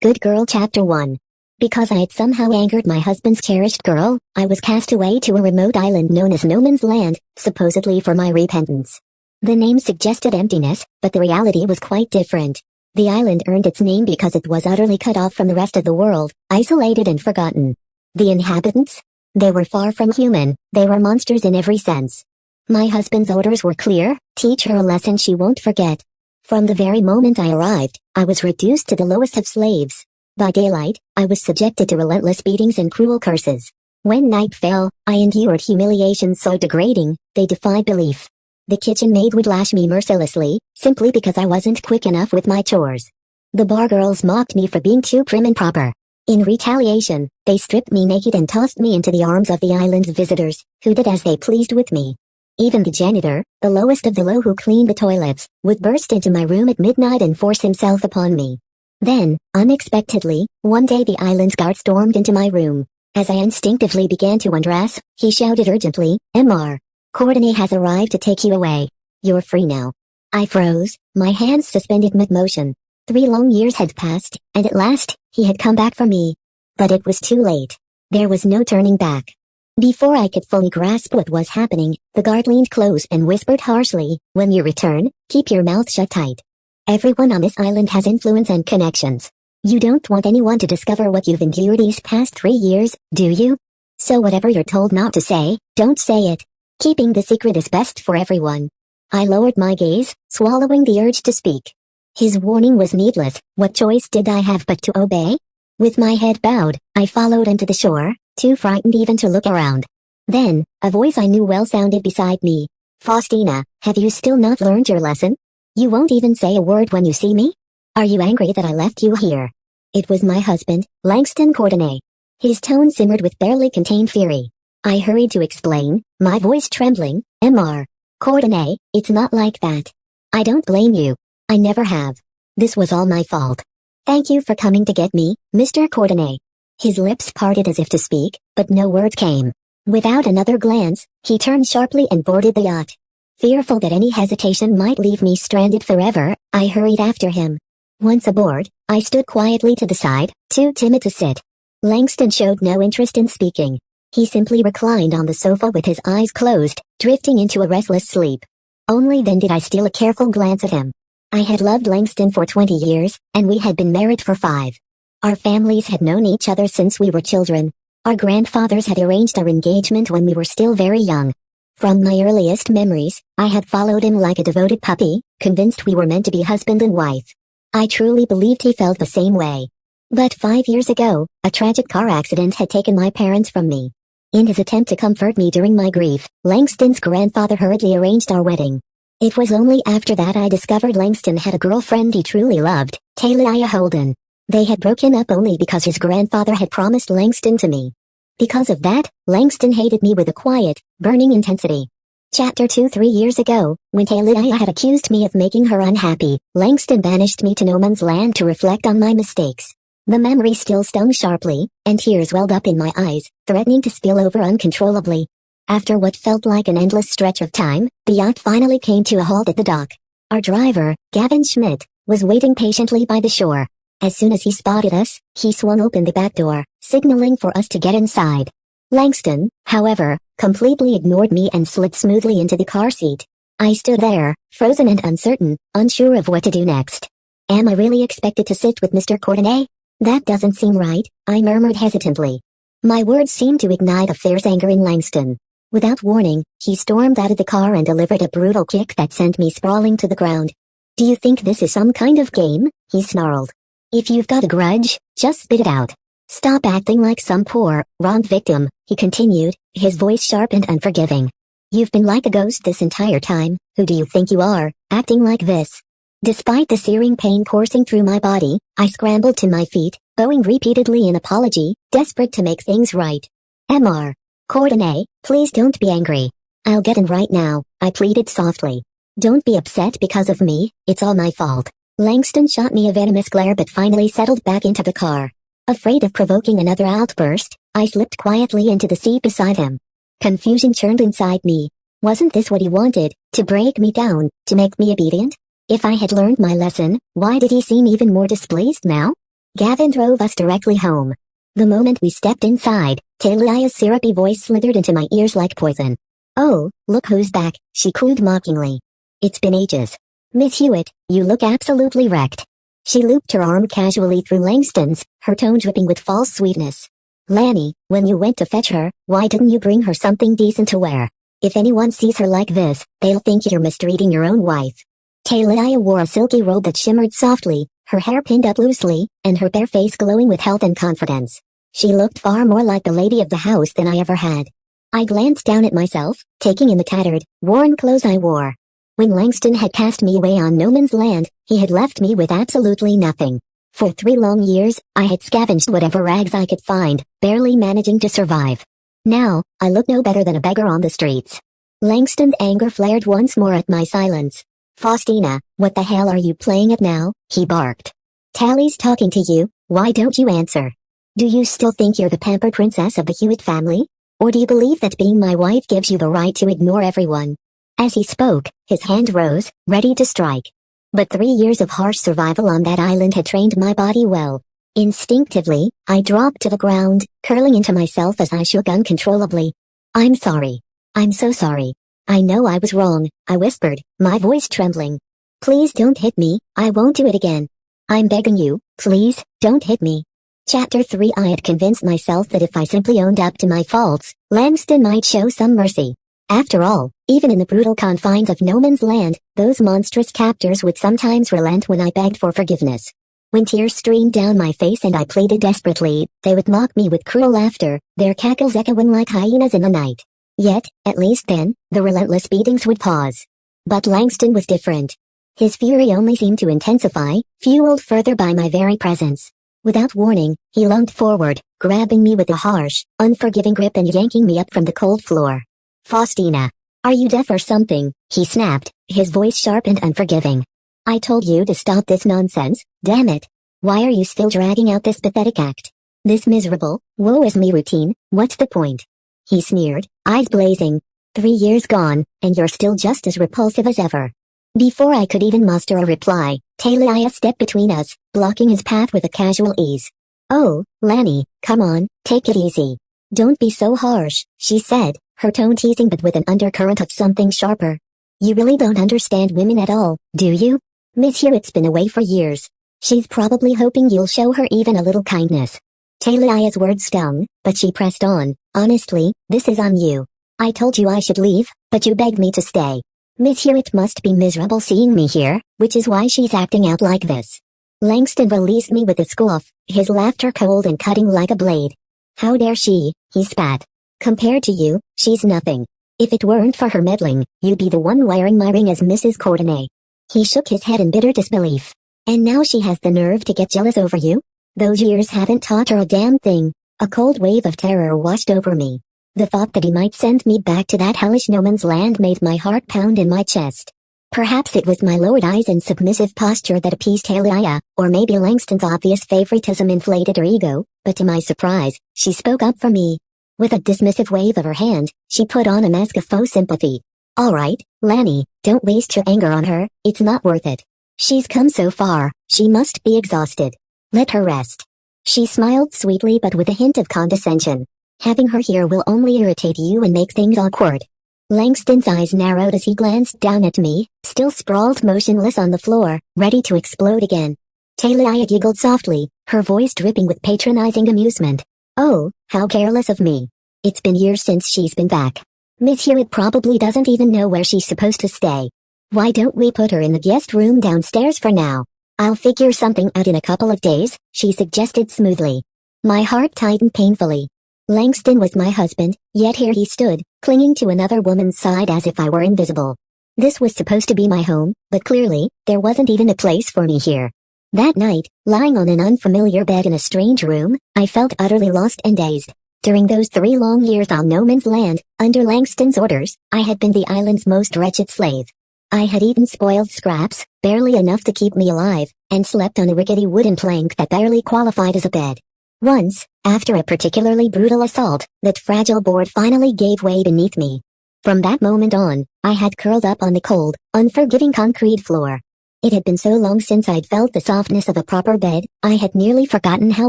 Good Girl Chapter 1. Because I had somehow angered my husband's cherished girl, I was cast away to a remote island known as No Man's Land, supposedly for my repentance. The name suggested emptiness, but the reality was quite different. The island earned its name because it was utterly cut off from the rest of the world, isolated and forgotten. The inhabitants? They were far from human, they were monsters in every sense. My husband's orders were clear: teach her a lesson she won't forget. From the very moment I arrived, I was reduced to the lowest of slaves. By daylight, I was subjected to relentless beatings and cruel curses. When night fell, I endured humiliations so degrading, they defied belief. The kitchen maid would lash me mercilessly, simply because I wasn't quick enough with my chores. The bar girls mocked me for being too prim and proper. In retaliation, they stripped me naked and tossed me into the arms of the island's visitors, who did as they pleased with me. Even the janitor, the lowest of the low who cleaned the toilets, would burst into my room at midnight and force himself upon me. Then, unexpectedly, one day the island's guard stormed into my room. As I instinctively began to undress, he shouted urgently, "Mr. Courtenay has arrived to take you away. You're free now." I froze, my hands suspended mid-motion. 3 long years had passed, and at last, he had come back for me. But it was too late. There was no turning back. Before I could fully grasp what was happening, the guard leaned close and whispered harshly, "When you return, keep your mouth shut tight. Everyone on this island has influence and connections. You don't want anyone to discover what you've endured these past 3 years, do you? So whatever you're told not to say, don't say it. Keeping the secret is best for everyone." I lowered my gaze, swallowing the urge to speak. His warning was needless. What choice did I have but to obey? With my head bowed, I followed him to the shore, too frightened even to look around. Then, a voice I knew well sounded beside me. "Faustina, have you still not learned your lesson? You won't even say a word when you see me? Are you angry that I left you here?" It was my husband, Langston Courtenay. His tone simmered with barely contained fury. I hurried to explain, my voice trembling, "Mr. Courtenay, it's not like that. I don't blame you. I never have. This was all my fault. Thank you for coming to get me, Mr. Courtenay." His lips parted as if to speak, but no words came. Without another glance, he turned sharply and boarded the yacht. Fearful that any hesitation might leave me stranded forever, I hurried after him. Once aboard, I stood quietly to the side, too timid to sit. Langston showed no interest in speaking. He simply reclined on the sofa with his eyes closed, drifting into a restless sleep. Only then did I steal a careful glance at him. I had loved Langston for 20 years, and we had been married for 5. Our families had known each other since we were children. Our grandfathers had arranged our engagement when we were still very young. From my earliest memories, I had followed him like a devoted puppy, convinced we were meant to be husband and wife. I truly believed he felt the same way. But 5 years ago, a tragic car accident had taken my parents from me. In his attempt to comfort me during my grief, Langston's grandfather hurriedly arranged our wedding. It was only after that I discovered Langston had a girlfriend he truly loved, Talia Holden. They had broken up only because his grandfather had promised Langston to me. Because of that, Langston hated me with a quiet, burning intensity. Chapter 2. 3 years ago, when Talia had accused me of making her unhappy, Langston banished me to No Man's Land to reflect on my mistakes. The memory still stung sharply, and tears welled up in my eyes, threatening to spill over uncontrollably. After what felt like an endless stretch of time, the yacht finally came to a halt at the dock. Our driver, Gavin Schmidt, was waiting patiently by the shore. As soon as he spotted us, he swung open the back door, signaling for us to get inside. Langston, however, completely ignored me and slid smoothly into the car seat. I stood there, frozen and uncertain, unsure of what to do next. Am I really expected to sit with Mr. Courtenay? That doesn't seem right, I murmured hesitantly. My words seemed to ignite a fierce anger in Langston. Without warning, he stormed out of the car and delivered a brutal kick that sent me sprawling to the ground. "Do you think this is some kind of game?" he snarled. "If you've got a grudge, just spit it out. Stop acting like some poor, wronged victim," he continued, his voice sharp and unforgiving. "You've been like a ghost this entire time. Who do you think you are, acting like this?" Despite the searing pain coursing through my body, I scrambled to my feet, bowing repeatedly in apology, desperate to make things right. "Mr. Courtenay, please don't be angry. I'll get in right now," I pleaded softly. "Don't be upset because of me, it's all my fault." Langston shot me a venomous glare but finally settled back into the car. Afraid of provoking another outburst, I slipped quietly into the seat beside him. Confusion churned inside me. Wasn't this what he wanted, to break me down, to make me obedient? If I had learned my lesson, why did he seem even more displeased now? Gavin drove us directly home. The moment we stepped inside, Talia's syrupy voice slithered into my ears like poison. "Oh, look who's back," she cooed mockingly. "It's been ages. Miss Hewitt, you look absolutely wrecked." She looped her arm casually through Langston's, her tone dripping with false sweetness. "Lanny, when you went to fetch her, why didn't you bring her something decent to wear? If anyone sees her like this, they'll think you're mistreating your own wife." Talia wore a silky robe that shimmered softly, her hair pinned up loosely, and her bare face glowing with health and confidence. She looked far more like the lady of the house than I ever had. I glanced down at myself, taking in the tattered, worn clothes I wore. When Langston had cast me away on no man's land, he had left me with absolutely nothing. For 3 long years, I had scavenged whatever rags I could find, barely managing to survive. Now, I looked no better than a beggar on the streets. Langston's anger flared once more at my silence. "Faustina, what the hell are you playing at now?" he barked. "Tally's talking to you, why don't you answer? Do you still think you're the pampered princess of the Hewitt family? Or do you believe that being my wife gives you the right to ignore everyone?" As he spoke, his hand rose, ready to strike. But 3 years of harsh survival on that island had trained my body well. Instinctively, I dropped to the ground, curling into myself as I shook uncontrollably. "I'm sorry. I'm so sorry. I know I was wrong," I whispered, my voice trembling. "Please don't hit me, I won't do it again. I'm begging you, please, don't hit me." Chapter 3. I had convinced myself that if I simply owned up to my faults, Langston might show some mercy. After all, even in the brutal confines of no man's land, those monstrous captors would sometimes relent when I begged for forgiveness. When tears streamed down my face and I pleaded desperately, they would mock me with cruel laughter, their cackles echoing like hyenas in the night. Yet, at least then, the relentless beatings would pause. But Langston was different. His fury only seemed to intensify, fueled further by my very presence. Without warning, he lunged forward, grabbing me with a harsh, unforgiving grip and yanking me up from the cold floor. "Faustina, are you deaf or something?" he snapped, his voice sharp and unforgiving. "I told you to stop this nonsense, damn it. Why are you still dragging out this pathetic act? This miserable, woe-is-me routine, what's the point?" He sneered, eyes blazing. 3 years gone, and you're still just as repulsive as ever." Before I could even muster a reply, Talia stepped between us, blocking his path with a casual ease. "Oh, Lanny, come on, take it easy. Don't be so harsh," she said, her tone teasing but with an undercurrent of something sharper. "You really don't understand women at all, do you? Miss Hewitt's been away for years. She's probably hoping you'll show her even a little kindness." Talia's words stung, but she pressed on. "Honestly, this is on you. I told you I should leave, but you begged me to stay. Miss Hewitt must be miserable seeing me here, which is why she's acting out like this." Langston released me with a scoff, his laughter cold and cutting like a blade. "How dare she," he spat. "Compared to you, she's nothing. If it weren't for her meddling, you'd be the one wearing my ring as Mrs. Courtenay." He shook his head in bitter disbelief. "And now she has the nerve to get jealous over you? Those years haven't taught her a damn thing." A cold wave of terror washed over me. The thought that he might send me back to that hellish no man's land made my heart pound in my chest. Perhaps it was my lowered eyes and submissive posture that appeased Talia, or maybe Langston's obvious favoritism inflated her ego, but to my surprise, she spoke up for me. With a dismissive wave of her hand, she put on a mask of faux sympathy. "All right, Lanny, don't waste your anger on her, it's not worth it. She's come so far, she must be exhausted. Let her rest." She smiled sweetly but with a hint of condescension. "Having her here will only irritate you and make things awkward." Langston's eyes narrowed as he glanced down at me, still sprawled motionless on the floor, ready to explode again. Talia giggled softly, her voice dripping with patronizing amusement. "Oh, how careless of me. It's been years since she's been back. Miss Hewitt probably doesn't even know where she's supposed to stay. Why don't we put her in the guest room downstairs for now? I'll figure something out in a couple of days," she suggested smoothly. My heart tightened painfully. Langston was my husband, yet here he stood, clinging to another woman's side as if I were invisible. This was supposed to be my home, but clearly, there wasn't even a place for me here. That night, lying on an unfamiliar bed in a strange room, I felt utterly lost and dazed. During those 3 long years on no man's land, under Langston's orders, I had been the island's most wretched slave. I had eaten spoiled scraps, barely enough to keep me alive, and slept on a rickety wooden plank that barely qualified as a bed. Once, after a particularly brutal assault, that fragile board finally gave way beneath me. From that moment on, I had curled up on the cold, unforgiving concrete floor. It had been so long since I'd felt the softness of a proper bed, I had nearly forgotten how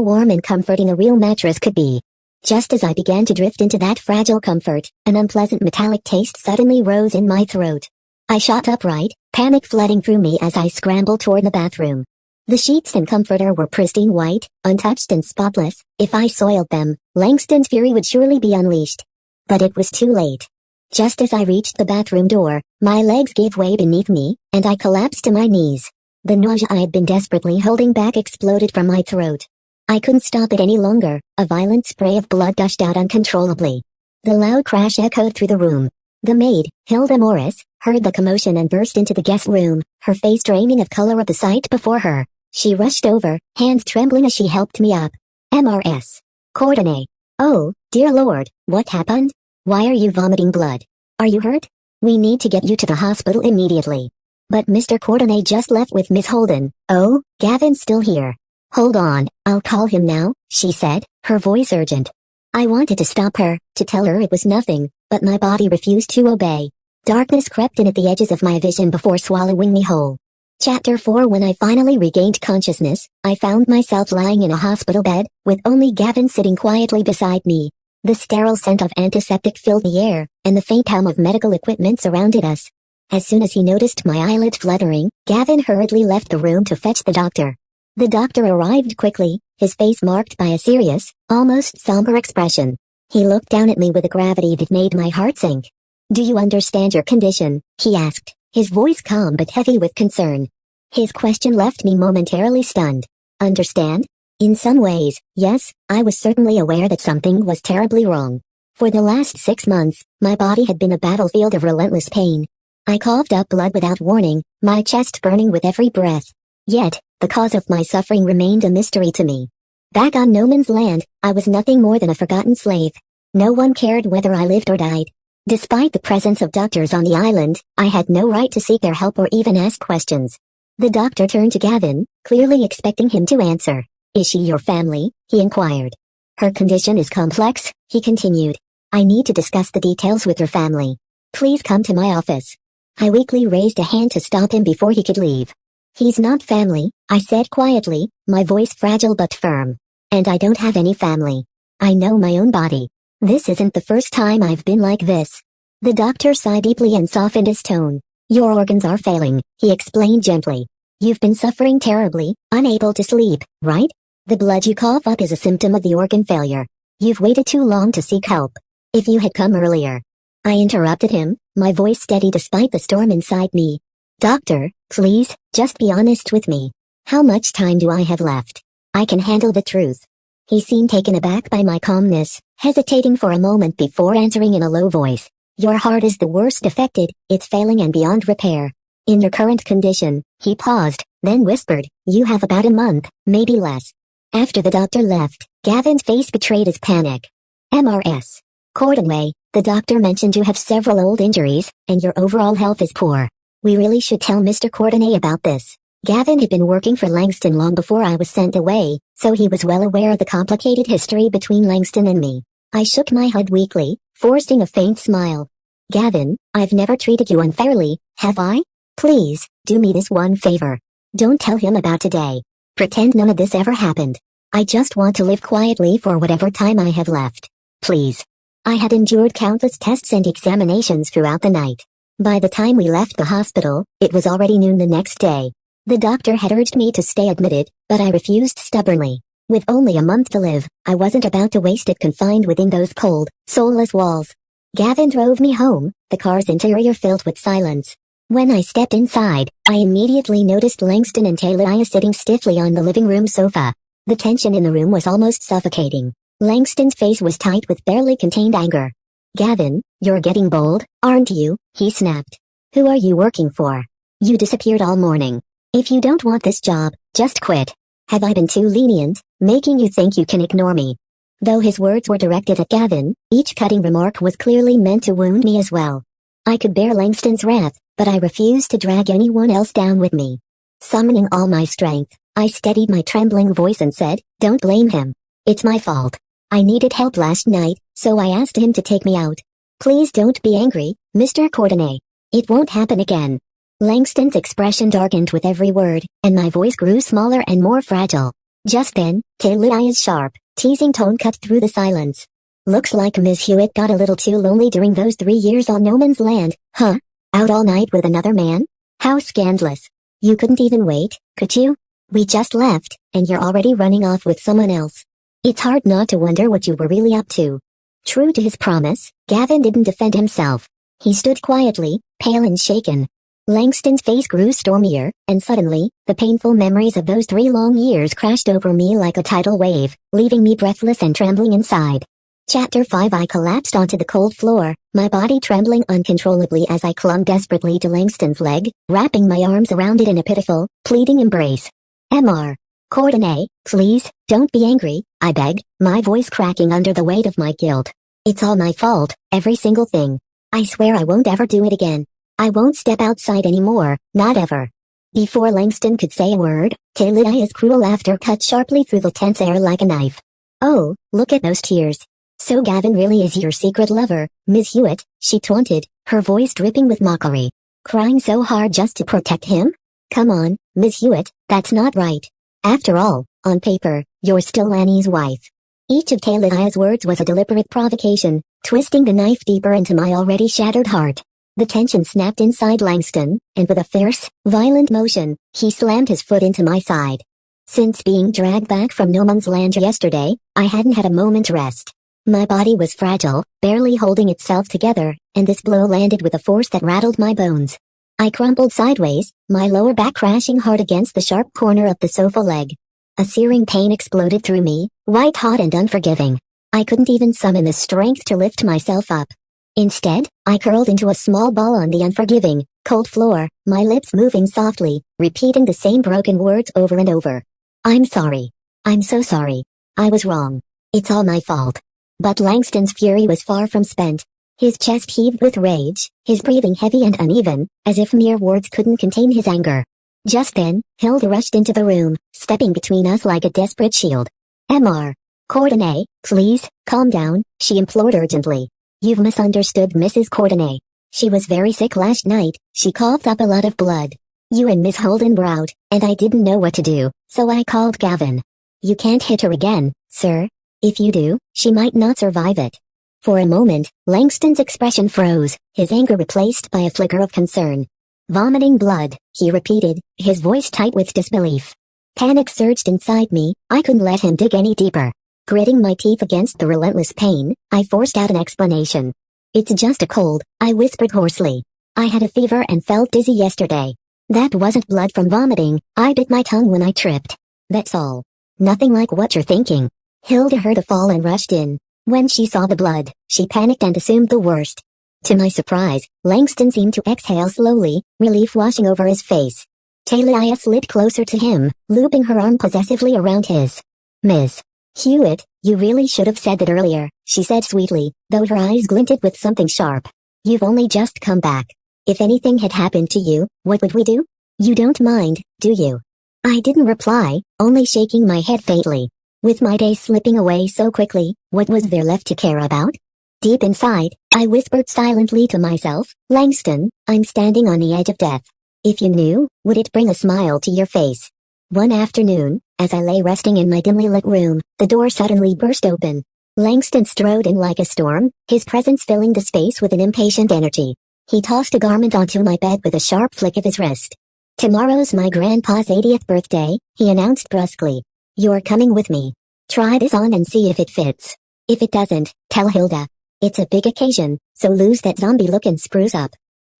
warm and comforting a real mattress could be. Just as I began to drift into that fragile comfort, an unpleasant metallic taste suddenly rose in my throat. I shot upright, panic flooding through me as I scrambled toward the bathroom. The sheets and comforter were pristine white, untouched and spotless. If I soiled them, Langston's fury would surely be unleashed. But it was too late. Just as I reached the bathroom door, my legs gave way beneath me, and I collapsed to my knees. The nausea I had been desperately holding back exploded from my throat. I couldn't stop it any longer. A violent spray of blood gushed out uncontrollably. The loud crash echoed through the room. The maid, Hilda Morris, heard the commotion and burst into the guest room, her face draining of color at the sight before her. She rushed over, hands trembling as she helped me up. MRS. Courtenay. Oh, dear Lord, what happened? Why are you vomiting blood? Are you hurt? We need to get you to the hospital immediately. But Mr. Courtenay just left with Miss Holden. Oh, Gavin's still here. Hold on, I'll call him now, she said, her voice urgent. I wanted to stop her, to tell her it was nothing, but my body refused to obey. Darkness crept in at the edges of my vision before swallowing me whole. Chapter 4. When I finally regained consciousness, I found myself lying in a hospital bed, with only Gavin sitting quietly beside me. The sterile scent of antiseptic filled the air, and the faint hum of medical equipment surrounded us. As soon as he noticed my eyelids fluttering, Gavin hurriedly left the room to fetch the doctor. The doctor arrived quickly, his face marked by a serious, almost somber expression. He looked down at me with a gravity that made my heart sink. Do you understand your condition? He asked, his voice calm but heavy with concern. His question left me momentarily stunned. Understand? In some ways, yes, I was certainly aware that something was terribly wrong. For the last 6 months, my body had been a battlefield of relentless pain. I coughed up blood without warning, my chest burning with every breath. Yet, the cause of my suffering remained a mystery to me. Back on no man's land, I was nothing more than a forgotten slave. No one cared whether I lived or died. Despite the presence of doctors on the island, I had no right to seek their help or even ask questions. The doctor turned to Gavin, clearly expecting him to answer. Is she your family? He inquired. Her condition is complex, he continued. I need to discuss the details with her family. Please come to my office. I weakly raised a hand to stop him before he could leave. He's not family, I said quietly, my voice fragile but firm. And I don't have any family. I know my own body. This isn't the first time I've been like this. The doctor sighed deeply and softened his tone. Your organs are failing, he explained gently. You've been suffering terribly, unable to sleep, right? The blood you cough up is a symptom of the organ failure. You've waited too long to seek help. If you had come earlier. I interrupted him, my voice steady despite the storm inside me. Doctor, please, just be honest with me. How much time do I have left? I can handle the truth. He seemed taken aback by my calmness, hesitating for a moment before answering in a low voice. Your heart is the worst affected, it's failing and beyond repair. In your current condition, he paused, then whispered, you have about a month, maybe less. After the doctor left, Gavin's face betrayed his panic. MRS. Courtenay, the doctor mentioned you have several old injuries, and your overall health is poor. We really should tell Mr. Courtenay about this. Gavin had been working for Langston long before I was sent away, so he was well aware of the complicated history between Langston and me. I shook my head weakly, forcing a faint smile. Gavin, I've never treated you unfairly, have I? Please, do me this one favor. Don't tell him about today. Pretend none of this ever happened. I just want to live quietly for whatever time I have left. Please. I had endured countless tests and examinations throughout the night. By the time we left the hospital, it was already noon the next day. The doctor had urged me to stay admitted, but I refused stubbornly. With only a month to live, I wasn't about to waste it confined within those cold, soulless walls. Gavin drove me home, the car's interior filled with silence. When I stepped inside, I immediately noticed Langston and Talia sitting stiffly on the living room sofa. The tension in the room was almost suffocating. Langston's face was tight with barely contained anger. Gavin, you're getting bold, aren't you? He snapped. Who are you working for? You disappeared all morning. If you don't want this job, just quit. Have I been too lenient, making you think you can ignore me? Though his words were directed at Gavin, each cutting remark was clearly meant to wound me as well. I could bear Langston's wrath, but I refused to drag anyone else down with me. Summoning all my strength, I steadied my trembling voice and said, don't blame him. It's my fault. I needed help last night, so I asked him to take me out. Please don't be angry, Mr. Courtenay. It won't happen again. Langston's expression darkened with every word, and my voice grew smaller and more fragile. Just then, Talia's sharp, teasing tone cut through the silence. Looks like Miss Hewitt got a little too lonely during those 3 years on No Man's Land, huh? Out all night with another man? How scandalous. You couldn't even wait, could you? We just left, and you're already running off with someone else. It's hard not to wonder what you were really up to. True to his promise, Gavin didn't defend himself. He stood quietly, pale and shaken. Langston's face grew stormier, and suddenly, the painful memories of those 3 long years crashed over me like a tidal wave, leaving me breathless and trembling inside. Chapter 5. I collapsed onto the cold floor, my body trembling uncontrollably as I clung desperately to Langston's leg, wrapping my arms around it in a pitiful, pleading embrace. Mr. Courtenay, please, don't be angry, I begged, my voice cracking under the weight of my guilt. It's all my fault, every single thing. I swear I won't ever do it again. I won't step outside anymore, not ever. Before Langston could say a word, Talia's cruel laughter cut sharply through the tense air like a knife. Oh, look at those tears. So Gavin really is your secret lover, Miss Hewitt, she taunted, her voice dripping with mockery. Crying so hard just to protect him? Come on, Miss Hewitt, that's not right. After all, on paper, you're still Annie's wife. Each of Talia's words was a deliberate provocation, twisting the knife deeper into my already shattered heart. The tension snapped inside Langston, and with a fierce, violent motion, he slammed his foot into my side. Since being dragged back from No Man's Land yesterday, I hadn't had a moment to rest. My body was fragile, barely holding itself together, and this blow landed with a force that rattled my bones. I crumpled sideways, my lower back crashing hard against the sharp corner of the sofa leg. A searing pain exploded through me, white-hot and unforgiving. I couldn't even summon the strength to lift myself up. Instead, I curled into a small ball on the unforgiving, cold floor, my lips moving softly, repeating the same broken words over and over. I'm sorry. I'm so sorry. I was wrong. It's all my fault. But Langston's fury was far from spent. His chest heaved with rage, his breathing heavy and uneven, as if mere words couldn't contain his anger. Just then, Hilda rushed into the room, stepping between us like a desperate shield. Mr. Courtenay, please, calm down, she implored urgently. You've misunderstood Mrs. Courtenay. She was very sick last night, she coughed up a lot of blood. You and Miss Holden were out, and I didn't know what to do, so I called Gavin. You can't hit her again, sir. If you do, she might not survive it. For a moment, Langston's expression froze, his anger replaced by a flicker of concern. Vomiting blood, he repeated, his voice tight with disbelief. Panic surged inside me, I couldn't let him dig any deeper. Gritting my teeth against the relentless pain, I forced out an explanation. It's just a cold, I whispered hoarsely. I had a fever and felt dizzy yesterday. That wasn't blood from vomiting, I bit my tongue when I tripped. That's all. Nothing like what you're thinking. Hilda heard a fall and rushed in. When she saw the blood, she panicked and assumed the worst. To my surprise, Langston seemed to exhale slowly, relief washing over his face. Talia slid closer to him, looping her arm possessively around his. Miss Hewitt, you really should have said that earlier, she said sweetly, though her eyes glinted with something sharp. You've only just come back. If anything had happened to you, what would we do? You don't mind, do you? I didn't reply, only shaking my head faintly. With my day slipping away so quickly, what was there left to care about? Deep inside, I whispered silently to myself, Langston, I'm standing on the edge of death. If you knew, would it bring a smile to your face? One afternoon, as I lay resting in my dimly lit room, the door suddenly burst open. Langston strode in like a storm, his presence filling the space with an impatient energy. He tossed a garment onto my bed with a sharp flick of his wrist. Tomorrow's my grandpa's 80th birthday, he announced brusquely. You're coming with me. Try this on and see if it fits. If it doesn't, tell Hilda. It's a big occasion, so lose that zombie look and spruce up.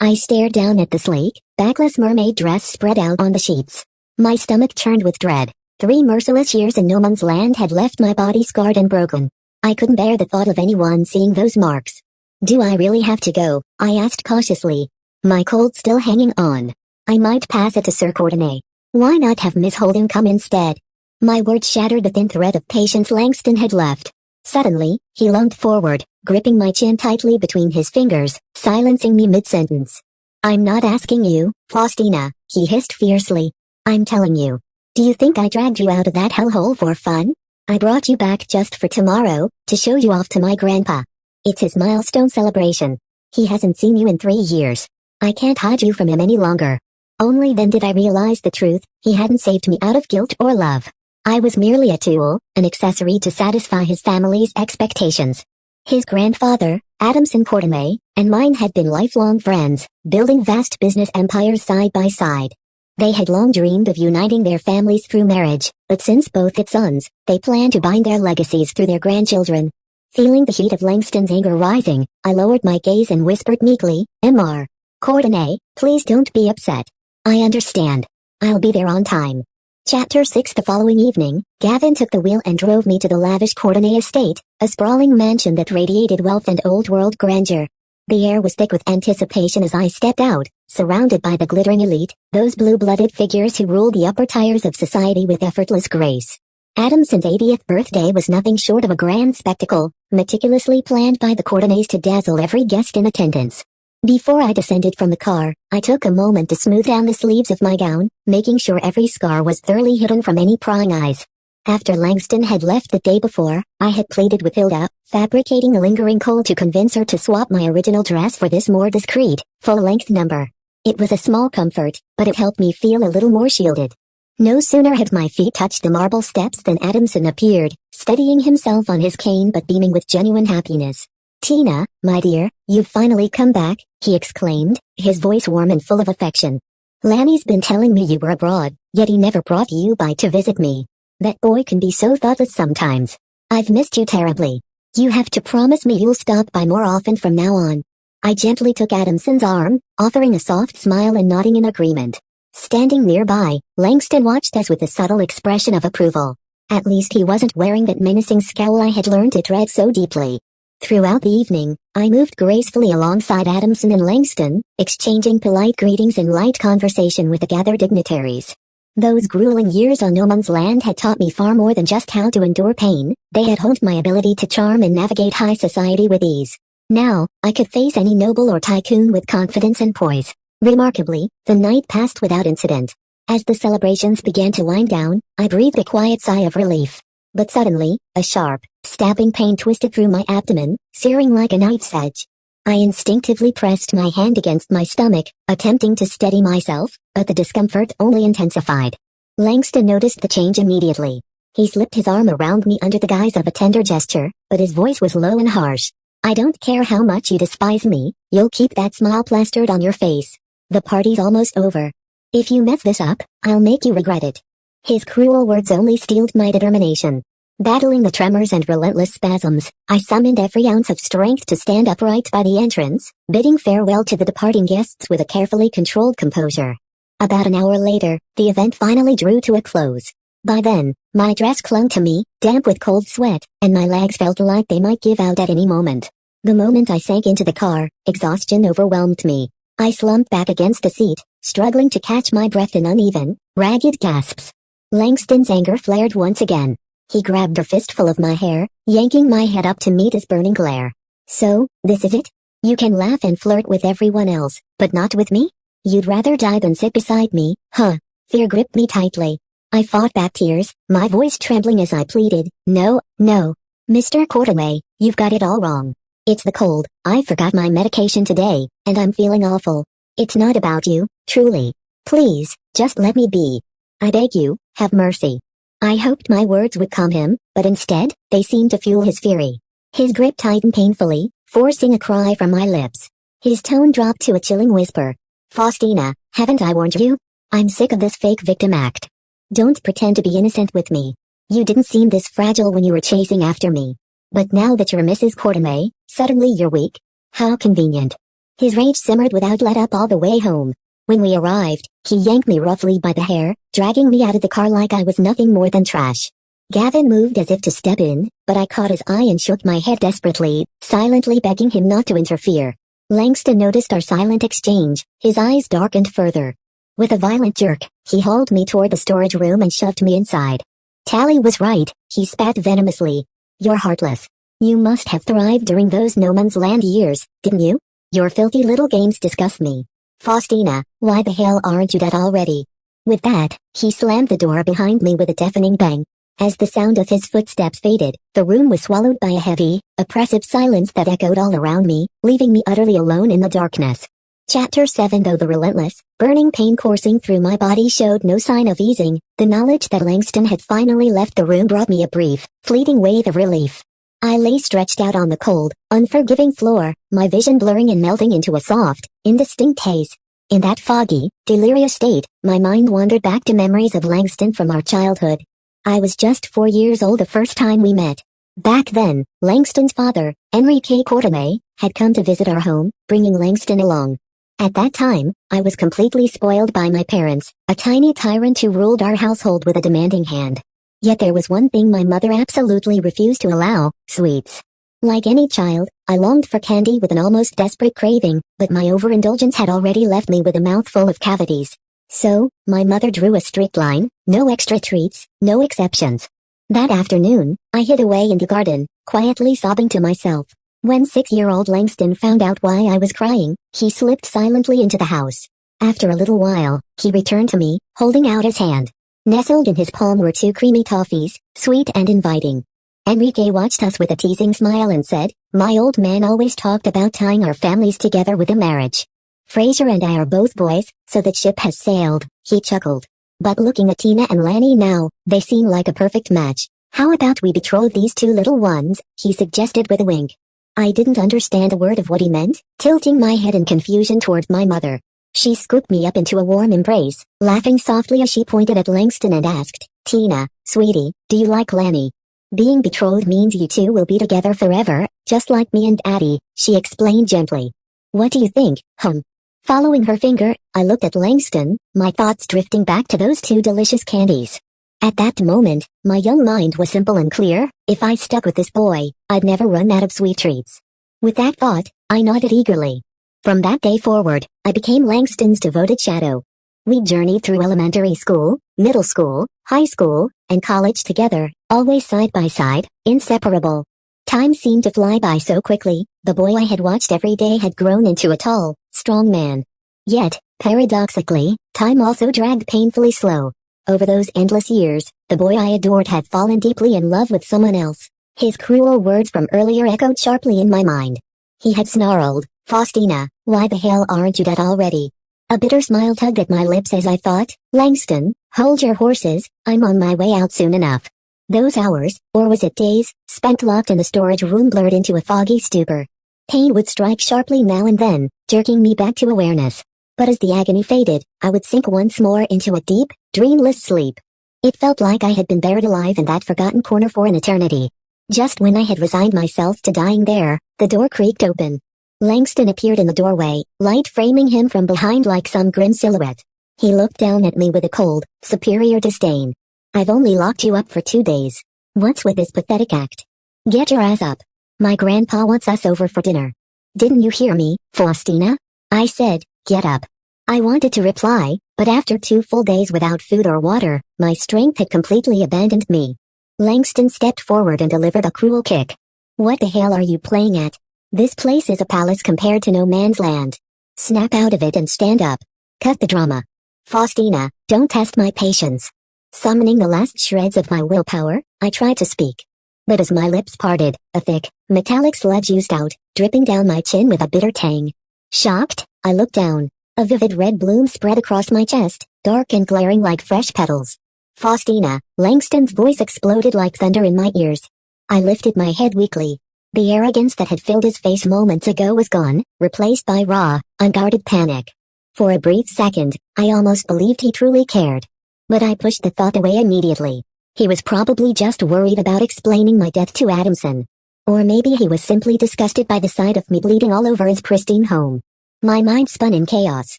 I stared down at the sleek, backless mermaid dress spread out on the sheets. My stomach churned with dread. 3 merciless years in No Man's Land had left my body scarred and broken. I couldn't bear the thought of anyone seeing those marks. Do I really have to go? I asked cautiously. My cold still hanging on. I might pass it to Sir Courtenay. Why not have Miss Holden come instead? My words shattered the thin thread of patience Langston had left. Suddenly, he lunged forward, gripping my chin tightly between his fingers, silencing me mid-sentence. I'm not asking you, Faustina, he hissed fiercely. I'm telling you. Do you think I dragged you out of that hellhole for fun? I brought you back just for tomorrow, to show you off to my grandpa. It's his milestone celebration. He hasn't seen you in 3 years. I can't hide you from him any longer. Only then did I realize the truth. He hadn't saved me out of guilt or love. I was merely a tool, an accessory to satisfy his family's expectations. His grandfather, Adamson Courtenay, and mine had been lifelong friends, building vast business empires side by side. They had long dreamed of uniting their families through marriage, but since both had sons, they planned to bind their legacies through their grandchildren. Feeling the heat of Langston's anger rising, I lowered my gaze and whispered meekly, "Mr. Courtenay, please don't be upset. I understand. I'll be there on time." Chapter 6. The following evening, Gavin took the wheel and drove me to the lavish Courtenay estate, a sprawling mansion that radiated wealth and old-world grandeur. The air was thick with anticipation as I stepped out, surrounded by the glittering elite, those blue-blooded figures who ruled the upper tiers of society with effortless grace. Adamson's 80th birthday was nothing short of a grand spectacle, meticulously planned by the Courtenays to dazzle every guest in attendance. Before I descended from the car, I took a moment to smooth down the sleeves of my gown, making sure every scar was thoroughly hidden from any prying eyes. After Langston had left the day before, I had pleaded with Hilda, fabricating a lingering cold to convince her to swap my original dress for this more discreet, full-length number. It was a small comfort, but it helped me feel a little more shielded. No sooner had my feet touched the marble steps than Adamson appeared, steadying himself on his cane but beaming with genuine happiness. "Tina, my dear, you've finally come back," he exclaimed, his voice warm and full of affection. "Lanny's been telling me you were abroad, yet he never brought you by to visit me. That boy can be so thoughtless sometimes. I've missed you terribly. You have to promise me you'll stop by more often from now on." I gently took Adamson's arm, offering a soft smile and nodding in agreement. Standing nearby, Langston watched us with a subtle expression of approval. At least he wasn't wearing that menacing scowl I had learned to dread so deeply. Throughout the evening, I moved gracefully alongside Adamson and Langston, exchanging polite greetings and light conversation with the gathered dignitaries. Those grueling years on no man's land had taught me far more than just how to endure pain. They had honed my ability to charm and navigate high society with ease. Now, I could face any noble or tycoon with confidence and poise. Remarkably, the night passed without incident. As the celebrations began to wind down, I breathed a quiet sigh of relief. But suddenly, a sharp, stabbing pain twisted through my abdomen, searing like a knife's edge. I instinctively pressed my hand against my stomach, attempting to steady myself, but the discomfort only intensified. Langston noticed the change immediately. He slipped his arm around me under the guise of a tender gesture, but his voice was low and harsh. "I don't care how much you despise me, you'll keep that smile plastered on your face. The party's almost over. If you mess this up, I'll make you regret it." His cruel words only steeled my determination. Battling the tremors and relentless spasms, I summoned every ounce of strength to stand upright by the entrance, bidding farewell to the departing guests with a carefully controlled composure. About an hour later, the event finally drew to a close. By then, my dress clung to me, damp with cold sweat, and my legs felt like they might give out at any moment. The moment I sank into the car, exhaustion overwhelmed me. I slumped back against the seat, struggling to catch my breath in uneven, ragged gasps. Langston's anger flared once again. He grabbed a fistful of my hair, yanking my head up to meet his burning glare. "So, this is it? You can laugh and flirt with everyone else, but not with me? You'd rather die than sit beside me, huh?" Fear gripped me tightly. I fought back tears, my voice trembling as I pleaded, "No, no. Mr. Courtenay, you've got it all wrong. It's the cold. I forgot my medication today, and I'm feeling awful. It's not about you, truly. Please, just let me be. I beg you, have mercy." I hoped my words would calm him, but instead, they seemed to fuel his fury. His grip tightened painfully, forcing a cry from my lips. His tone dropped to a chilling whisper. "Faustina, haven't I warned you? I'm sick of this fake victim act. Don't pretend to be innocent with me. You didn't seem this fragile when you were chasing after me. But now that you're Mrs. Courtenay, suddenly you're weak. How convenient." His rage simmered without let-up all the way home. When we arrived, he yanked me roughly by the hair, dragging me out of the car like I was nothing more than trash. Gavin moved as if to step in, but I caught his eye and shook my head desperately, silently begging him not to interfere. Langston noticed our silent exchange, his eyes darkened further. With a violent jerk, he hauled me toward the storage room and shoved me inside. "Tally was right," he spat venomously. "You're heartless. You must have thrived during those no man's land years, didn't you? Your filthy little games disgust me. Faustina, why the hell aren't you dead already?" With that, he slammed the door behind me with a deafening bang. As the sound of his footsteps faded, the room was swallowed by a heavy, oppressive silence that echoed all around me, leaving me utterly alone in the darkness. Chapter 7. Though the relentless, burning pain coursing through my body showed no sign of easing, the knowledge that Langston had finally left the room brought me a brief, fleeting wave of relief. I lay stretched out on the cold, unforgiving floor, my vision blurring and melting into a soft, indistinct haze. In that foggy, delirious state, my mind wandered back to memories of Langston from our childhood. I was just 4 years old the first time we met. Back then, Langston's father, Enrique Cortame, had come to visit our home, bringing Langston along. At that time, I was completely spoiled by my parents, a tiny tyrant who ruled our household with a demanding hand. Yet there was one thing my mother absolutely refused to allow: sweets. Like any child, I longed for candy with an almost desperate craving, but my overindulgence had already left me with a mouthful of cavities. So, my mother drew a strict line: no extra treats, no exceptions. That afternoon, I hid away in the garden, quietly sobbing to myself. When 6-year-old Langston found out why I was crying, he slipped silently into the house. After a little while, he returned to me, holding out his hand. Nestled in his palm were 2 creamy toffees, sweet and inviting. Enrique watched us with a teasing smile and said, "My old man always talked about tying our families together with a marriage. Fraser and I are both boys, so the ship has sailed," he chuckled. "But looking at Tina and Lanny now, they seem like a perfect match. How about we betroth these 2 little ones?" he suggested with a wink. I didn't understand a word of what he meant, tilting my head in confusion toward my mother. She scooped me up into a warm embrace, laughing softly as she pointed at Langston and asked, "Tina, sweetie, do you like Lanny? Being betrothed means you 2 will be together forever, just like me and Daddy," she explained gently. "What do you think, hum?" Following her finger, I looked at Langston, my thoughts drifting back to those 2 delicious candies. At that moment, my young mind was simple and clear: if I stuck with this boy, I'd never run out of sweet treats. With that thought, I nodded eagerly. From that day forward, I became Langston's devoted shadow. We journeyed through elementary school, middle school, high school, and college together, always side by side, inseparable. Time seemed to fly by so quickly. The boy I had watched every day had grown into a tall, strong man. Yet, paradoxically, time also dragged painfully slow. Over those endless years, the boy I adored had fallen deeply in love with someone else. His cruel words from earlier echoed sharply in my mind. He had snarled, "Faustina, why the hell aren't you dead already?" A bitter smile tugged at my lips as I thought, "Langston, hold your horses, I'm on my way out soon enough." Those hours, or was it days, spent locked in the storage room blurred into a foggy stupor. Pain would strike sharply now and then, jerking me back to awareness. But as the agony faded, I would sink once more into a deep, dreamless sleep. It felt like I had been buried alive in that forgotten corner for an eternity. Just when I had resigned myself to dying there, the door creaked open. Langston appeared in the doorway, light framing him from behind like some grim silhouette. He looked down at me with a cold, superior disdain. "I've only locked you up for 2 days. What's with this pathetic act? Get your ass up. My grandpa wants us over for dinner." "Didn't you hear me, Faustina?" I said, "Get up." I wanted to reply, but after 2 full days without food or water, my strength had completely abandoned me. Langston stepped forward and delivered a cruel kick. "What the hell are you playing at? This place is a palace compared to no man's land. Snap out of it and stand up. Cut the drama. Faustina, don't test my patience." Summoning the last shreds of my willpower, I tried to speak. But as my lips parted, a thick, metallic sludge oozed out, dripping down my chin with a bitter tang. Shocked, I looked down. A vivid red bloom spread across my chest, dark and glaring like fresh petals. "Faustina," Langston's voice exploded like thunder in my ears. I lifted my head weakly. The arrogance that had filled his face moments ago was gone, replaced by raw, unguarded panic. For a brief second, I almost believed he truly cared. But I pushed the thought away immediately. He was probably just worried about explaining my death to Adamson. Or maybe he was simply disgusted by the sight of me bleeding all over his pristine home. My mind spun in chaos.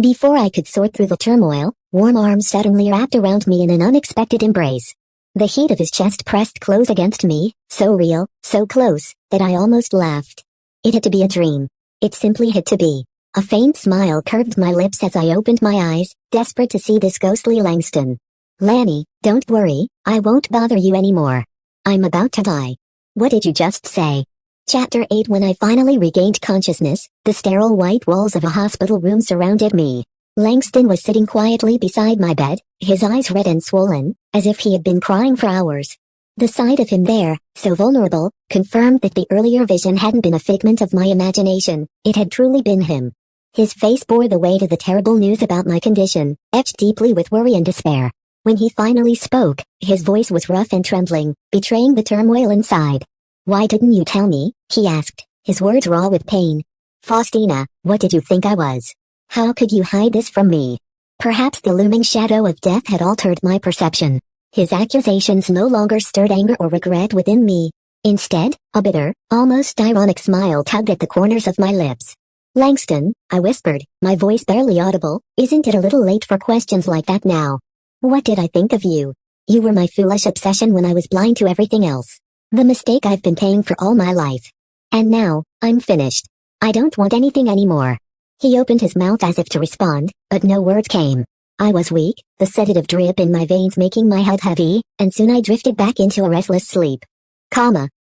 Before I could sort through the turmoil, warm arms suddenly wrapped around me in an unexpected embrace. The heat of his chest pressed close against me, so real, so close, that I almost laughed. It had to be a dream. It simply had to be. A faint smile curved my lips as I opened my eyes, desperate to see this ghostly Langston. "Lanny, don't worry, I won't bother you anymore. I'm about to die." "What did you just say?" Chapter 8. When I finally regained consciousness, the sterile white walls of a hospital room surrounded me. Langston was sitting quietly beside my bed, his eyes red and swollen, as if he had been crying for hours. The sight of him there, so vulnerable, confirmed that the earlier vision hadn't been a figment of my imagination, it had truly been him. His face bore the weight of the terrible news about my condition, etched deeply with worry and despair. When he finally spoke, his voice was rough and trembling, betraying the turmoil inside. "Why didn't you tell me?" he asked, his words raw with pain. "Faustina, what did you think I was? How could you hide this from me?" Perhaps the looming shadow of death had altered my perception. His accusations no longer stirred anger or regret within me. Instead, a bitter, almost ironic smile tugged at the corners of my lips. "Langston," I whispered, my voice barely audible, "isn't it a little late for questions like that now? What did I think of you? You were my foolish obsession when I was blind to everything else. The mistake I've been paying for all my life. And now, I'm finished. I don't want anything anymore." He opened his mouth as if to respond, but no words came. I was weak, the sedative drip in my veins making my head heavy, and soon I drifted back into a restless sleep.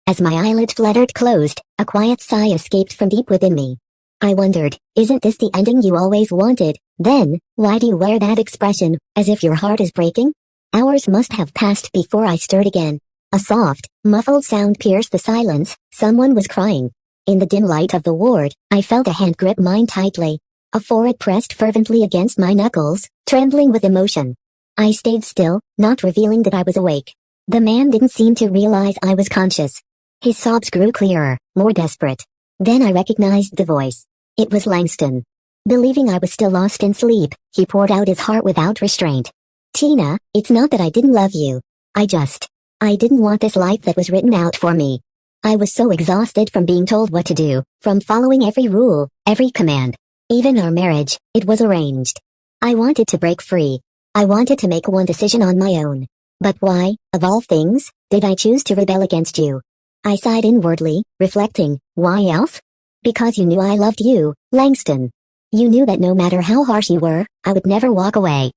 As my eyelids fluttered closed, a quiet sigh escaped from deep within me. I wondered, isn't this the ending you always wanted? Then, why do you wear that expression, as if your heart is breaking? Hours must have passed before I stirred again. A soft, muffled sound pierced the silence. Someone was crying. In the dim light of the ward, I felt a hand grip mine tightly. A forehead pressed fervently against my knuckles, trembling with emotion. I stayed still, not revealing that I was awake. The man didn't seem to realize I was conscious. His sobs grew clearer, more desperate. Then I recognized the voice. It was Langston. Believing I was still lost in sleep, he poured out his heart without restraint. "Tina, it's not that I didn't love you. I didn't want this life that was written out for me. I was so exhausted from being told what to do, from following every rule, every command. Even our marriage, it was arranged. I wanted to break free. I wanted to make one decision on my own. But why, of all things, did I choose to rebel against you?" I sighed inwardly, reflecting, why else? "Because you knew I loved you, Langston. You knew that no matter how harsh you were, I would never walk away."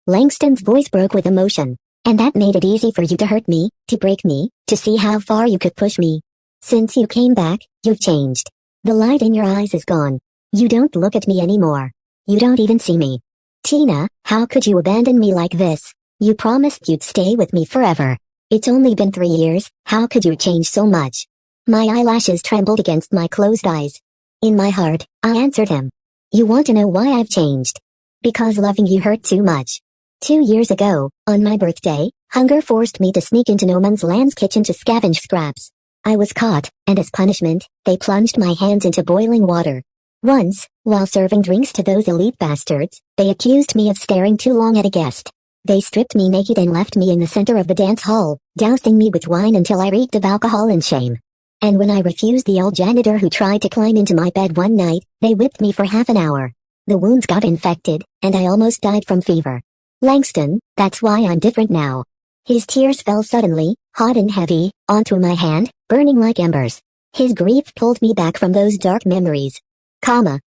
Langston's voice broke with emotion. "And that made it easy for you to hurt me, to break me, to see how far you could push me. Since you came back, you've changed. The light in your eyes is gone. You don't look at me anymore. You don't even see me. Tina, how could you abandon me like this? You promised you'd stay with me forever. It's only been 3 years, how could you change so much?" My eyelashes trembled against my closed eyes. In my heart, I answered him. "You want to know why I've changed? Because loving you hurt too much. 2 years ago, on my birthday, hunger forced me to sneak into No Man's Land's kitchen to scavenge scraps. I was caught, and as punishment, they plunged my hands into boiling water. Once, while serving drinks to those elite bastards, they accused me of staring too long at a guest. They stripped me naked and left me in the center of the dance hall, dousing me with wine until I reeked of alcohol and shame. And when I refused the old janitor who tried to climb into my bed one night, they whipped me for half an hour. The wounds got infected, and I almost died from fever. Langston, that's why I'm different now." His tears fell suddenly, hot and heavy, onto my hand, burning like embers. His grief pulled me back from those dark memories.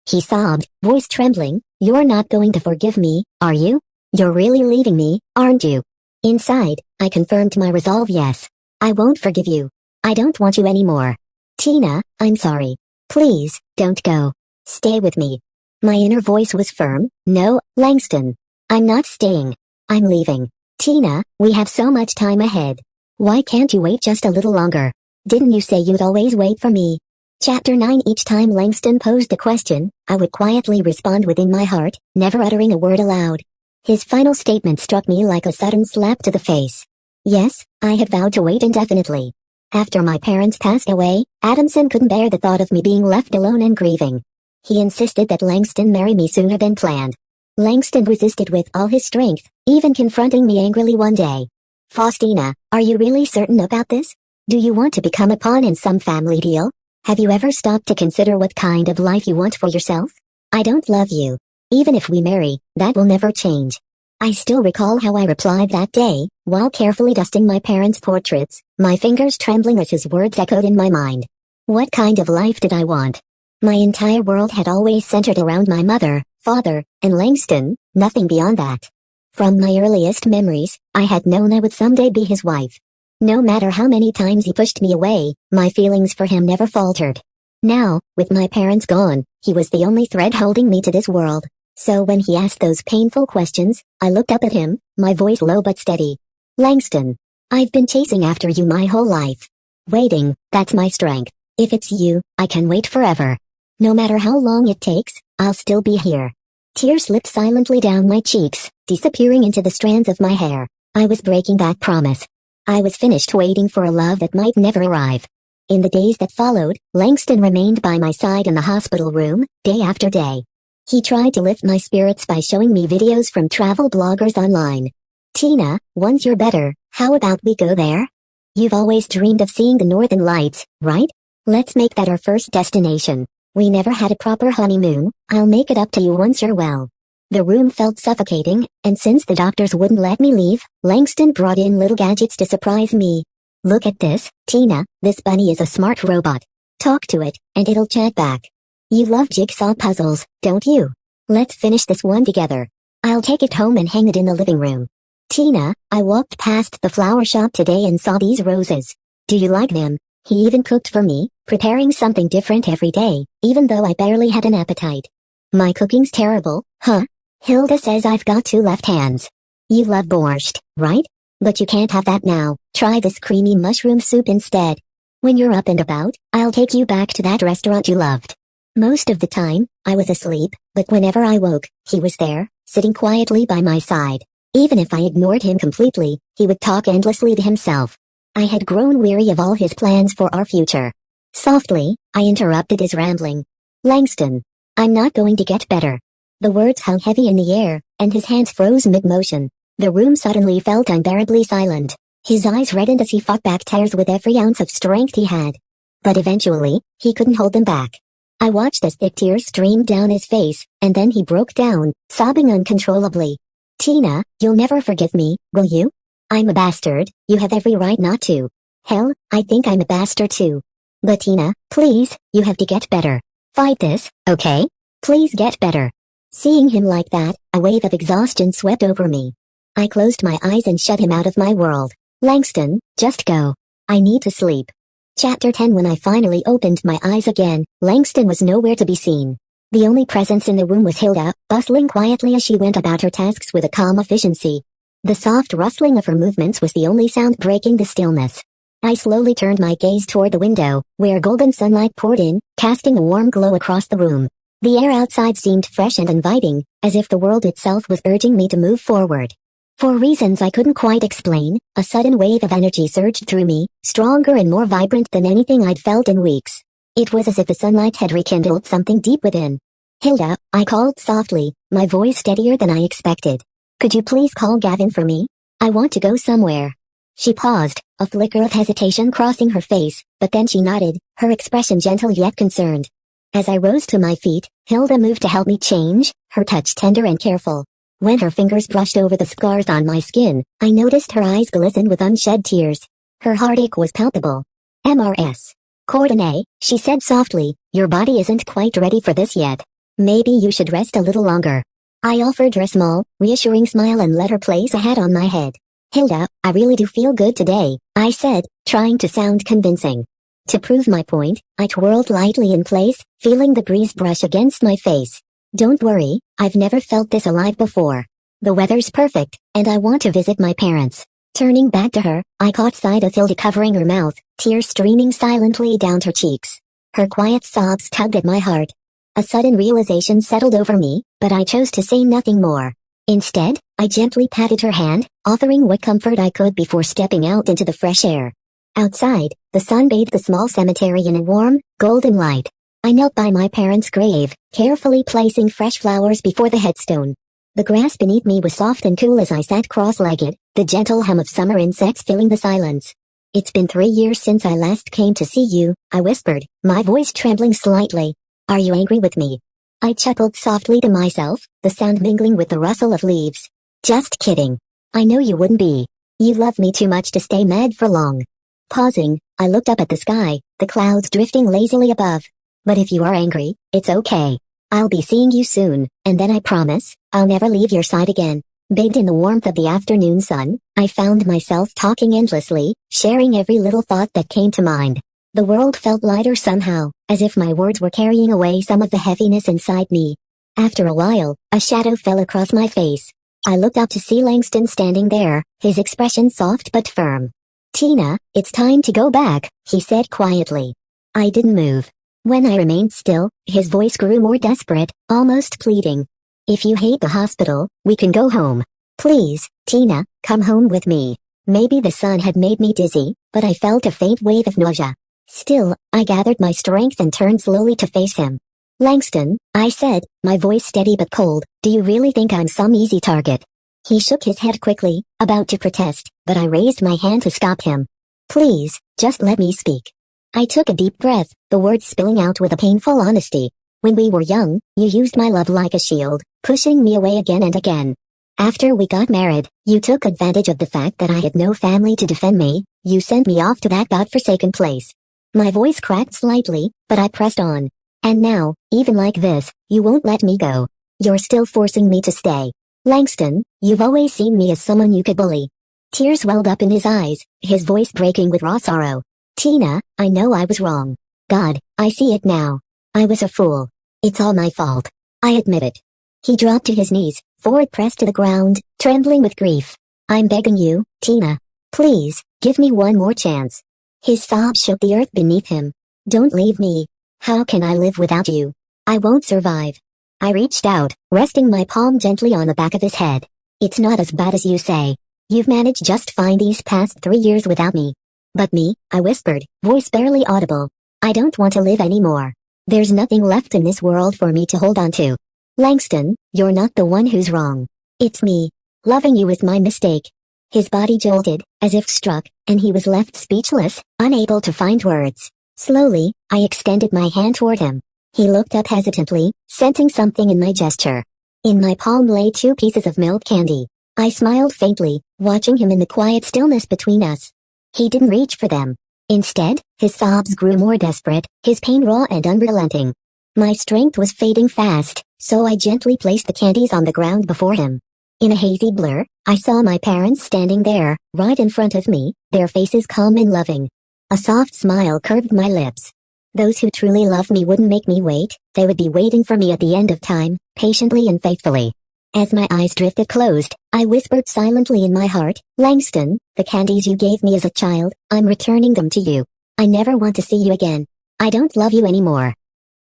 He sobbed, voice trembling, "You're not going to forgive me, are you? You're really leaving me, aren't you?" Inside, I confirmed my resolve. Yes. I won't forgive you. I don't want you anymore. Tina, I'm sorry. Please, don't go. Stay with me. My inner voice was firm. No, Langston. I'm not staying. I'm leaving. Tina, we have so much time ahead. Why can't you wait just a little longer? Didn't you say you'd always wait for me? Chapter 9. Each time Langston posed a question, I would quietly respond within my heart, never uttering a word aloud. His final statement struck me like a sudden slap to the face. Yes, I had vowed to wait indefinitely. After my parents passed away, Adamson couldn't bear the thought of me being left alone and grieving. He insisted that Langston marry me sooner than planned. Langston resisted with all his strength, even confronting me angrily one day. Faustina, are you really certain about this? Do you want to become a pawn in some family deal? Have you ever stopped to consider what kind of life you want for yourself? I don't love you. Even if we marry, that will never change. I still recall how I replied that day, while carefully dusting my parents' portraits, my fingers trembling as his words echoed in my mind. What kind of life did I want? My entire world had always centered around my mother, father, and Langston, nothing beyond that. From my earliest memories, I had known I would someday be his wife. No matter how many times he pushed me away, my feelings for him never faltered. Now, with my parents gone, he was the only thread holding me to this world. So when he asked those painful questions, I looked up at him, my voice low but steady. Langston, I've been chasing after you my whole life. Waiting, that's my strength. If it's you, I can wait forever. No matter how long it takes, I'll still be here. Tears slipped silently down my cheeks, disappearing into the strands of my hair. I was breaking that promise. I was finished waiting for a love that might never arrive. In the days that followed, Langston remained by my side in the hospital room, day after day. He tried to lift my spirits by showing me videos from travel bloggers online. Tina, once you're better, how about we go there? You've always dreamed of seeing the Northern Lights, right? Let's make that our first destination. We never had a proper honeymoon. I'll make it up to you once you're well. The room felt suffocating, and since the doctors wouldn't let me leave, Langston brought in little gadgets to surprise me. Look at this, Tina, this bunny is a smart robot. Talk to it, and it'll chat back. You love jigsaw puzzles, don't you? Let's finish this one together. I'll take it home and hang it in the living room. Tina, I walked past the flower shop today and saw these roses. Do you like them? He even cooked for me, preparing something different every day, even though I barely had an appetite. My cooking's terrible, huh? Hilda says I've got two left hands. You love borscht, right? But you can't have that now. Try this creamy mushroom soup instead. When you're up and about, I'll take you back to that restaurant you loved. Most of the time, I was asleep, but whenever I woke, he was there, sitting quietly by my side. Even if I ignored him completely, he would talk endlessly to himself. I had grown weary of all his plans for our future. Softly, I interrupted his rambling. Langston, I'm not going to get better. The words hung heavy in the air, and his hands froze mid-motion. The room suddenly felt unbearably silent. His eyes reddened as he fought back tears with every ounce of strength he had. But eventually, he couldn't hold them back. I watched as thick tears streamed down his face, and then he broke down, sobbing uncontrollably. Tina, you'll never forgive me, will you? I'm a bastard, you have every right not to. Hell, I think I'm a bastard too. But Tina, please, you have to get better. Fight this, okay? Please get better. Seeing him like that, a wave of exhaustion swept over me. I closed my eyes and shut him out of my world. Langston, just go. I need to sleep. Chapter 10. When I finally opened my eyes again, Langston was nowhere to be seen. The only presence in the room was Hilda, bustling quietly as she went about her tasks with a calm efficiency. The soft rustling of her movements was the only sound breaking the stillness. I slowly turned my gaze toward the window, where golden sunlight poured in, casting a warm glow across the room. The air outside seemed fresh and inviting, as if the world itself was urging me to move forward. For reasons I couldn't quite explain, a sudden wave of energy surged through me, stronger and more vibrant than anything I'd felt in weeks. It was as if the sunlight had rekindled something deep within. Hilda, I called softly, my voice steadier than I expected. Could you please call Gavin for me? I want to go somewhere. She paused, a flicker of hesitation crossing her face, but then she nodded, her expression gentle yet concerned. As I rose to my feet, Hilda moved to help me change, her touch tender and careful. When her fingers brushed over the scars on my skin, I noticed her eyes glisten with unshed tears. Her heartache was palpable. MRS. Courtenay, she said softly, your body isn't quite ready for this yet. Maybe you should rest a little longer. I offered her a small, reassuring smile and let her place a hat on my head. Hilda, I really do feel good today, I said, trying to sound convincing. To prove my point, I twirled lightly in place, feeling the breeze brush against my face. Don't worry, I've never felt this alive before. The weather's perfect, and I want to visit my parents. Turning back to her, I caught sight of Hilda covering her mouth, tears streaming silently down her cheeks. Her quiet sobs tugged at my heart. A sudden realization settled over me, but I chose to say nothing more. Instead, I gently patted her hand, offering what comfort I could before stepping out into the fresh air. Outside, the sun bathed the small cemetery in a warm, golden light. I knelt by my parents' grave, carefully placing fresh flowers before the headstone. The grass beneath me was soft and cool as I sat cross-legged, the gentle hum of summer insects filling the silence. It's been 3 years since I last came to see you, I whispered, my voice trembling slightly. Are you angry with me? I chuckled softly to myself, the sound mingling with the rustle of leaves. Just kidding. I know you wouldn't be. You love me too much to stay mad for long. Pausing, I looked up at the sky, the clouds drifting lazily above. But if you are angry, it's okay. I'll be seeing you soon, and then I promise, I'll never leave your side again. Bathed in the warmth of the afternoon sun, I found myself talking endlessly, sharing every little thought that came to mind. The world felt lighter somehow, as if my words were carrying away some of the heaviness inside me. After a while, a shadow fell across my face. I looked up to see Langston standing there, his expression soft but firm. Tina, it's time to go back, he said quietly. I didn't move. When I remained still, his voice grew more desperate, almost pleading. If you hate the hospital, we can go home. Please, Tina, come home with me. Maybe the sun had made me dizzy, but I felt a faint wave of nausea. Still, I gathered my strength and turned slowly to face him. Langston, I said, my voice steady but cold, do you really think I'm some easy target? He shook his head quickly, about to protest, but I raised my hand to stop him. Please, just let me speak. I took a deep breath, the words spilling out with a painful honesty. When we were young, you used my love like a shield, pushing me away again and again. After we got married, you took advantage of the fact that I had no family to defend me. You sent me off to that godforsaken place. My voice cracked slightly, but I pressed on. And now, even like this, you won't let me go. You're still forcing me to stay. Langston, you've always seen me as someone you could bully. Tears welled up in his eyes, his voice breaking with raw sorrow. Tina, I know I was wrong. God, I see it now. I was a fool. It's all my fault. I admit it. He dropped to his knees, forward pressed to the ground, trembling with grief. I'm begging you, Tina. Please, give me one more chance. His sobs shook the earth beneath him. Don't leave me. How can I live without you? I won't survive. I reached out, resting my palm gently on the back of his head. It's not as bad as you say. You've managed just fine these past 3 years without me. But me, I whispered, voice barely audible. I don't want to live anymore. There's nothing left in this world for me to hold on to. Langston, you're not the one who's wrong. It's me. Loving you is my mistake. His body jolted, as if struck, and he was left speechless, unable to find words. Slowly, I extended my hand toward him. He looked up hesitantly, sensing something in my gesture. In my palm lay 2 pieces of milk candy. I smiled faintly, watching him in the quiet stillness between us. He didn't reach for them. Instead, his sobs grew more desperate, his pain raw and unrelenting. My strength was fading fast, so I gently placed the candies on the ground before him. In a hazy blur, I saw my parents standing there, right in front of me, their faces calm and loving. A soft smile curved my lips. Those who truly love me wouldn't make me wait, they would be waiting for me at the end of time, patiently and faithfully. As my eyes drifted closed, I whispered silently in my heart, Langston, the candies you gave me as a child, I'm returning them to you. I never want to see you again. I don't love you anymore.